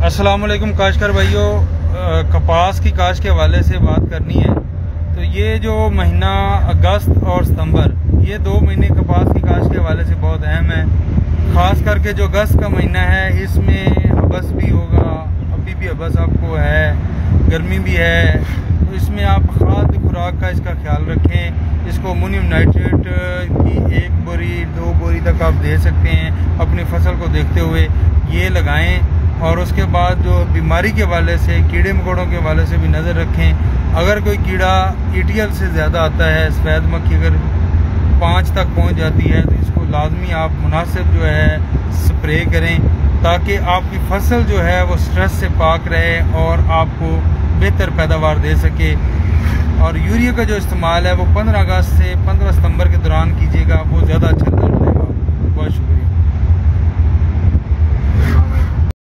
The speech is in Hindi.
अस्सलाम वालेकुम काश्तकार भाइयों, कपास की काश्त के हवाले से बात करनी है। तो ये जो महीना अगस्त और सितंबर, ये 2 महीने कपास की काश्त के हवाले से बहुत अहम है। ख़ास करके जो अगस्त का महीना है, इसमें हबस भी होगा, अभी भी हबस आपको है, गर्मी भी है। तो इसमें आप खाद खुराक का इसका ख्याल रखें। इसको अमोनियम नाइट्रेट की 1 बोरी 2 बोरी तक आप दे सकते हैं। अपनी फसल को देखते हुए ये लगाएं। और उसके बाद जो बीमारी के हवाले से, कीड़े मकोड़ों के हवाले से भी नज़र रखें। अगर कोई कीड़ा ETL से ज़्यादा आता है, सफ़ेद मक्खी अगर 5 तक पहुंच जाती है, तो इसको लाजमी आप मुनासिब जो है स्प्रे करें, ताकि आपकी फसल जो है वो स्ट्रेस से पाक रहे और आपको बेहतर पैदावार दे सके। और यूरिया का जो इस्तेमाल है वो 15 अगस्त से 15 सितंबर के दौरान कीजिएगा, वो ज़्यादा अच्छा रिजल्ट देगा।